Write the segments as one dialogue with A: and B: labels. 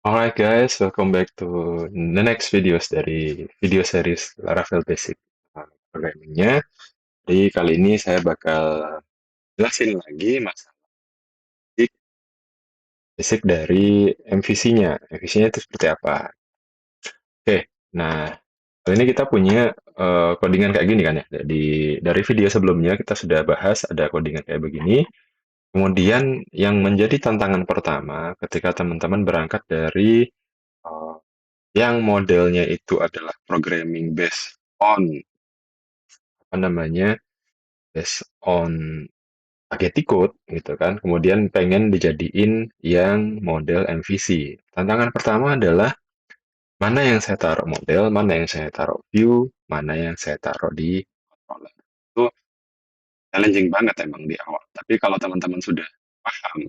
A: Alright guys, welcome back to the next videos dari video series Laravel Basic Programming-nya. Jadi kali ini saya bakal jelasin lagi masalah basic dari MVC-nya. MVC-nya itu seperti apa? Oke, nah kali ini kita punya codingan kayak gini kan ya. Dari video sebelumnya kita sudah bahas ada codingan kayak begini. Kemudian yang menjadi tantangan pertama ketika teman-teman berangkat dari eh, yang modelnya itu adalah programming based on apa namanya based on spaghetti code gitu kan, kemudian pengen dijadiin yang model MVC. Tantangan pertama adalah mana yang saya taruh model, mana yang saya taruh view, mana yang saya taruh di controller. Itu challenging banget emang di awal, tapi kalau teman-teman sudah paham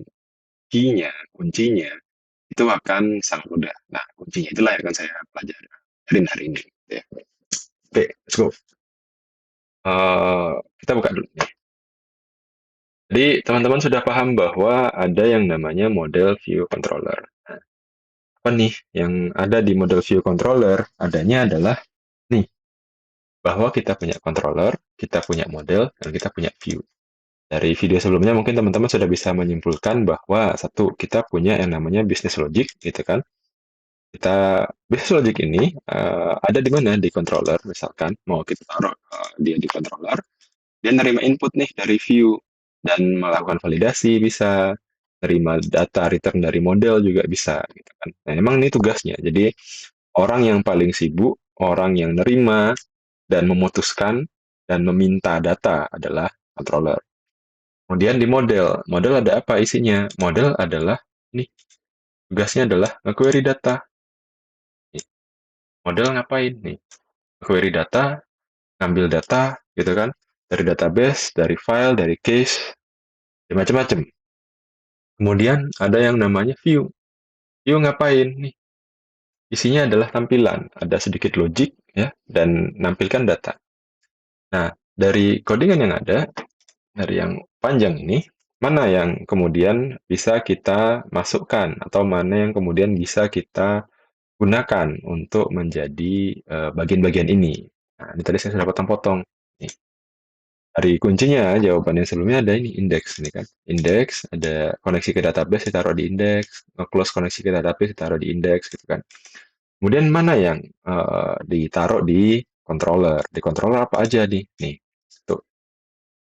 A: key-nya, kuncinya, itu akan sangat mudah. Nah, kuncinya itulah yang akan saya pelajarin hari ini ya. Oke, let's go. Kita buka dulu nih. Jadi teman-teman sudah paham bahwa ada yang namanya model view controller. Nah, apa nih yang ada di model view controller? Adanya adalah nih, bahwa kita punya controller, kita punya model, dan kita punya view. Dari video sebelumnya mungkin teman-teman sudah bisa menyimpulkan bahwa satu, kita punya yang namanya business logic, gitu kan. Business logic ini ada di mana? Di controller, misalkan. Mau kita taruh dia di controller, dia nerima input nih dari view dan melakukan validasi bisa, terima data return dari model juga bisa gitu kan. Nah, emang ini tugasnya. Jadi orang yang paling sibuk, orang yang nerima dan memutuskan dan meminta data adalah controller. Kemudian di model, model ada apa isinya? Model adalah nih, tugasnya adalah nge-query data. Nih, model ngapain nih? Query data, ngambil data gitu kan, dari database, dari file, dari case, ya macam-macam. Kemudian ada yang namanya view. View ngapain nih? Isinya adalah tampilan, ada sedikit logic ya dan nampilkan data. Nah, dari codingan yang ada, dari yang panjang ini, mana yang kemudian bisa kita masukkan atau mana yang kemudian bisa kita gunakan untuk menjadi bagian-bagian ini. Nah, ini tadi saya sudah potong-potong. Nih, dari kuncinya, jawaban yang sebelumnya ada ini index ini kan. Index, ada koneksi ke database, ditaruh di index, close koneksi ke database, ditaruh di index gitu kan. Kemudian mana yang ditaruh di controller? Di controller apa aja nih? Nih, tuh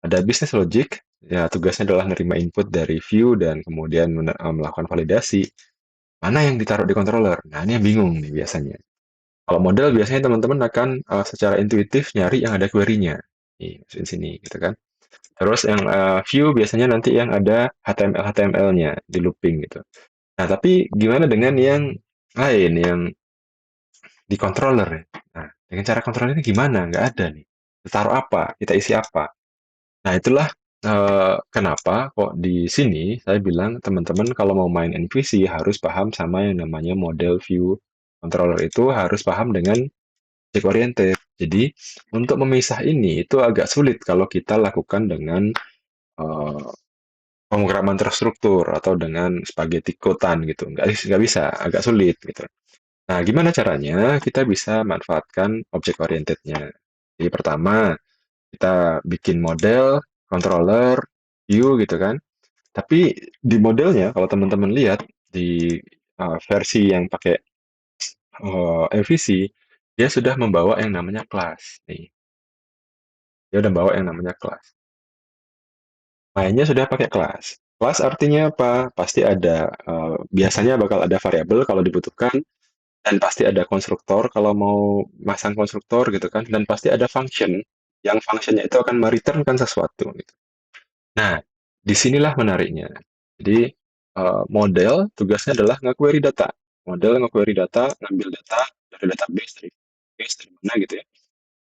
A: ada business logic. Ya, tugasnya adalah menerima input dari view dan kemudian melakukan validasi. Mana yang ditaruh di controller? Nah, ini yang bingung nih biasanya. Kalau model biasanya teman-teman akan secara intuitif nyari yang ada query-nya. Nih, masukin sini gitu kan. Terus yang view biasanya nanti yang ada HTML-HTML-nya di looping gitu. Nah, tapi gimana dengan yang lain, yang di controller ya? Nah, dengan cara controller ini gimana? Nggak ada nih. Kita taruh apa? Kita isi apa? Nah, itulah kenapa kok di sini saya bilang teman-teman kalau mau main NPC harus paham sama yang namanya model view controller itu harus paham dengan object oriented. Jadi, untuk memisah ini itu agak sulit kalau kita lakukan dengan eh, pemrograman terstruktur atau dengan spaghetti code gitu. Nggak bisa, agak sulit gitu. Nah, gimana caranya kita bisa manfaatkan object oriented-nya? Jadi pertama, kita bikin model, controller, view gitu kan. Tapi di modelnya, kalau teman-teman lihat di versi yang pakai MVC, dia sudah membawa yang namanya class. Nih, dia udah bawa yang namanya class. Mainnya sudah pakai kelas. Kelas artinya apa? Pasti ada, biasanya bakal ada variabel kalau dibutuhkan, dan pasti ada konstruktor kalau mau masang konstruktor gitu kan, dan pasti ada function, yang functionnya itu akan mereturnkan sesuatu gitu. Nah, disinilah menariknya. Jadi, model tugasnya adalah nge-query data. Model nge-query data, ngambil data dari database, dari base, dari mana gitu ya.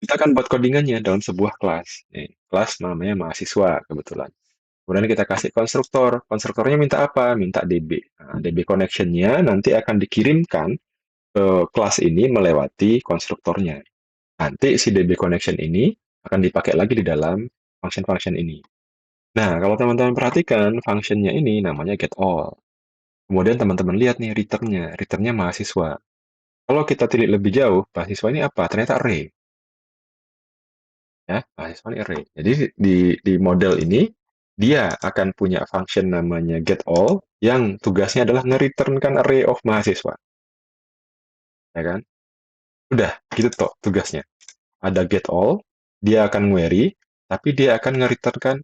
A: Kita akan buat codingannya dalam sebuah kelas. Nih, kelas namanya mahasiswa kebetulan. Kemudian kita kasih konstruktor. Konstruktornya minta apa? Minta DB. Nah, DB connection-nya nanti akan dikirimkan ke kelas ini melewati konstruktornya. Nanti si DB connection ini akan dipakai lagi di dalam function-function ini. Nah, kalau teman-teman perhatikan, function-nya ini namanya get all. Kemudian teman-teman lihat nih returnnya mahasiswa. Kalau kita tilik lebih jauh, mahasiswa ini apa? Ternyata array, ya, mahasiswa ini array. Jadi di model ini dia akan punya function namanya getAll yang tugasnya adalah nge-returnkan array of mahasiswa, ya kan? Udah, gitu toh tugasnya. Ada getAll, dia akan query, tapi dia akan nge-returnkan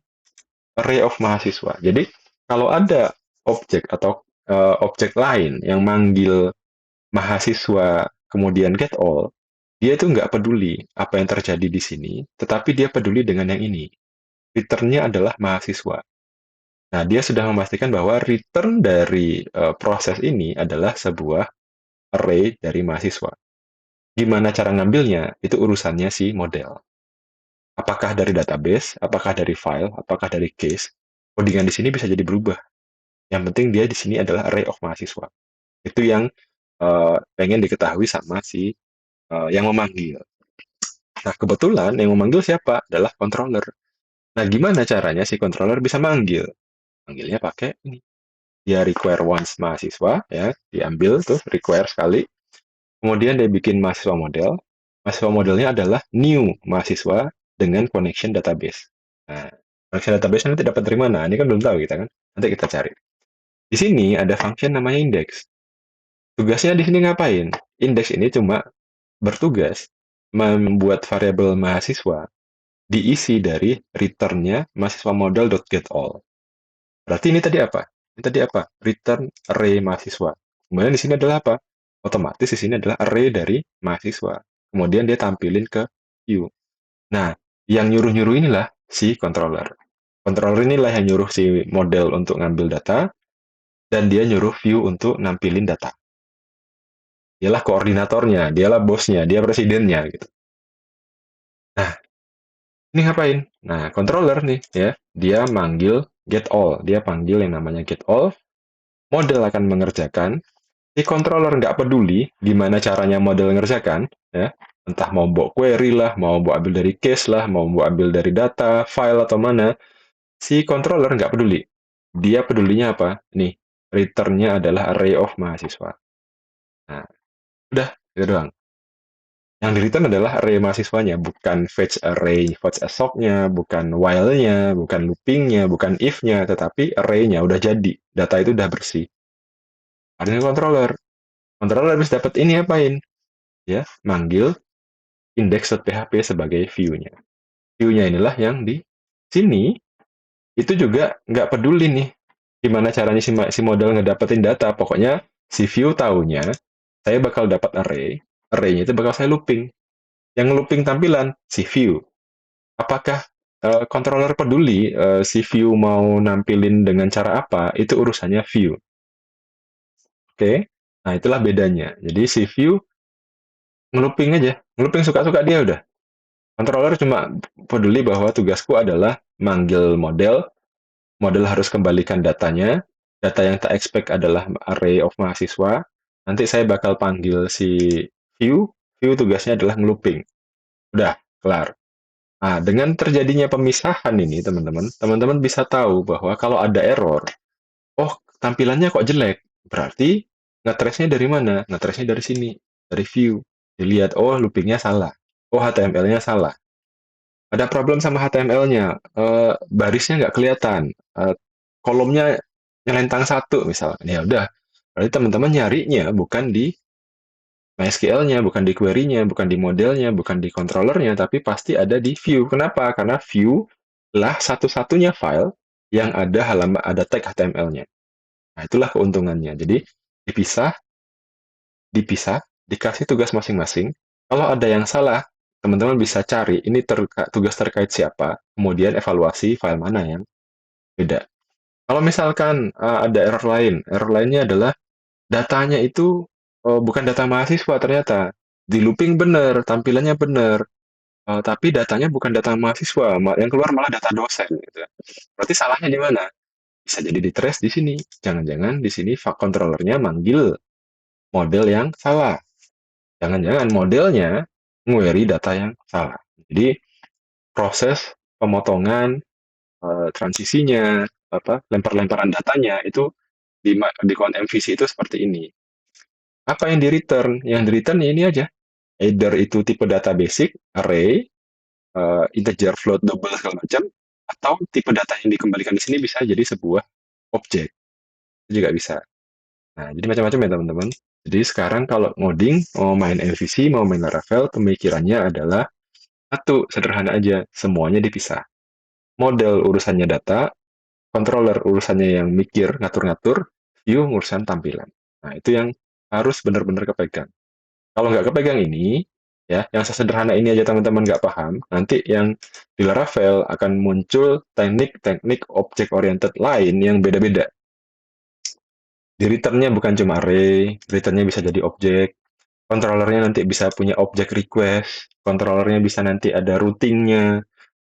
A: array of mahasiswa. Jadi kalau ada objek atau objek lain yang manggil mahasiswa kemudian get all, dia itu nggak peduli apa yang terjadi di sini, tetapi dia peduli dengan yang ini. Returnnya adalah mahasiswa. Nah, dia sudah memastikan bahwa return dari proses ini adalah sebuah array dari mahasiswa. Gimana cara ngambilnya? Itu urusannya si model. Apakah dari database, apakah dari file, apakah dari case, codingan di sini bisa jadi berubah. Yang penting dia di sini adalah array of mahasiswa. Itu yang pengen diketahui sama si yang memanggil. Nah, kebetulan yang memanggil siapa? Adalah controller. Nah, gimana caranya si controller bisa manggil? Manggilnya pakai ini. Dia require once mahasiswa, ya, diambil tuh require sekali. Kemudian dia bikin mahasiswa model. Mahasiswa modelnya adalah new mahasiswa dengan connection database. Nah, connection database nanti dapat dari mana? Ini kan belum tahu kita kan. Nanti kita cari. Di sini ada function namanya index. Tugasnya di sini ngapain? Index ini cuma bertugas membuat variabel mahasiswa diisi dari return-nya mahasiswa model.getAll. Berarti ini tadi apa? Ini tadi apa? Return array mahasiswa. Kemudian di sini adalah apa? Otomatis di sini adalah array dari mahasiswa. Kemudian dia tampilin ke view. Nah, yang nyuruh-nyuruh inilah si controller. Controller inilah yang nyuruh si model untuk ngambil data, dan dia nyuruh view untuk nampilin data. Dialah koordinatornya, dialah bosnya, dia presidennya gitu. Nah, ini ngapain? Nah, controller nih ya, dia manggil get all, dia panggil yang namanya get all, model akan mengerjakan, si controller nggak peduli gimana caranya model ngerjakan, ya, entah mau bawa query lah, mau bawa ambil dari case lah, mau bawa ambil dari data, file atau mana, si controller nggak peduli. Dia pedulinya apa? Nih, return-nya adalah array of mahasiswa. Nah, udah, itu doang. Yang di-return adalah array mahasiswanya, bukan fetch array, fetch assoc-nya, bukan while-nya, bukan looping-nya, bukan if-nya, tetapi array-nya udah jadi. Data itu udah bersih. Ada controller. Controller habis dapat ini apain? Ya, manggil index.php sebagai view-nya. View-nya inilah yang di sini itu juga nggak peduli nih gimana caranya si model ngedapetin data. Pokoknya si view taunya saya bakal dapat array, array-nya itu bakal saya looping. Yang looping tampilan si view. Apakah controller peduli si view mau nampilin dengan cara apa? Itu urusannya view. Oke, nah itulah bedanya. Jadi si view ngelooping aja, ngelooping suka-suka dia udah. Controller cuma peduli bahwa tugasku adalah manggil model, model harus kembalikan datanya, data yang tak expect adalah array of mahasiswa, nanti saya bakal panggil si view, view tugasnya adalah ngelooping. Udah, kelar. Nah, dengan terjadinya pemisahan ini, teman-teman, teman-teman bisa tahu bahwa kalau ada error, oh, tampilannya kok jelek, berarti ngetrace-nya dari mana? Ngetrace-nya dari sini, dari view. Dilihat, oh, looping-nya salah. Oh, HTML-nya salah. Ada problem sama HTML-nya, barisnya nggak kelihatan, kolomnya nyelentang satu misalnya. Ya udah, berarti teman-teman nyarinya bukan di MySQL-nya, bukan di query-nya, bukan di modelnya, bukan di controller-nya, tapi pasti ada di view. Kenapa? Karena view lah satu-satunya file yang ada halaman ada tag HTML-nya. Nah, itulah keuntungannya. Jadi dipisah, dipisah, dikasih tugas masing-masing. Kalau ada yang salah, teman-teman bisa cari ini tugas terkait siapa, kemudian evaluasi file mana yang beda. Kalau misalkan ada error lainnya adalah datanya itu bukan data mahasiswa ternyata. Di looping benar, tampilannya benar, tapi datanya bukan data mahasiswa, yang keluar malah data dosen gitu. Berarti salahnya di mana? Bisa jadi di trace di sini. Jangan-jangan di sini controllernya manggil model yang salah. Jangan-jangan modelnya query data yang salah. Jadi proses pemotongan transisinya, apa lempar-lemparan datanya itu di command MVC itu seperti ini. Apa yang di return? Yang di return ya ini aja. Either itu tipe data basic, array, integer, float, double segala macam, atau tipe data yang dikembalikan di sini bisa jadi sebuah objek. Itu juga bisa. Nah, jadi macam-macam ya teman-teman. Jadi sekarang kalau ngoding, mau main MVC, mau main Laravel, pemikirannya adalah satu, sederhana aja, semuanya dipisah. Model urusannya data, controller urusannya yang mikir, ngatur-ngatur, view urusan tampilan. Nah, itu yang harus benar-benar kepegang. Kalau nggak kepegang ini, ya, yang sesederhana ini aja teman-teman nggak paham, nanti yang di Laravel akan muncul teknik-teknik object-oriented lain yang beda-beda. Di return-nya bukan cuma array, return-nya bisa jadi objek, controllernya nanti bisa punya object request, controllernya bisa nanti ada routingnya,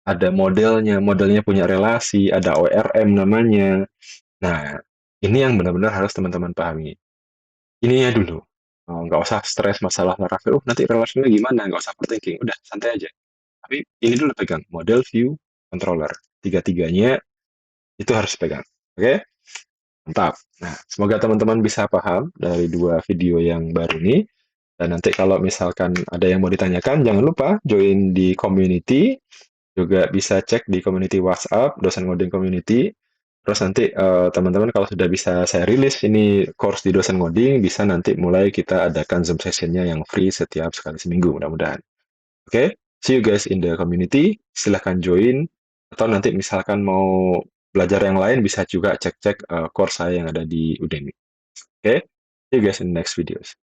A: ada modelnya punya relasi, ada ORM namanya. Nah, ini yang benar-benar harus teman-teman pahami. Ininya dulu. Nggak usah stres masalah Laravel, nanti relasinya gimana, nggak usah overthinking, udah santai aja. Tapi ini dulu pegang, model, view, controller. Tiga-tiganya itu harus pegang. Oke? Mantap. Nah, semoga teman-teman bisa paham dari dua video yang baru ini. Dan nanti kalau misalkan ada yang mau ditanyakan, jangan lupa join di community. Juga bisa cek di community WhatsApp, dosen ngoding community. Terus nanti teman-teman kalau sudah bisa saya rilis ini course di dosen ngoding, bisa nanti mulai kita adakan Zoom sessionnya yang free setiap sekali seminggu mudah-mudahan. Oke, see you guys in the community. Silahkan join. Atau nanti misalkan mau belajar yang lain bisa juga cek-cek course saya yang ada di Udemy. Oke, see you guys in the next videos.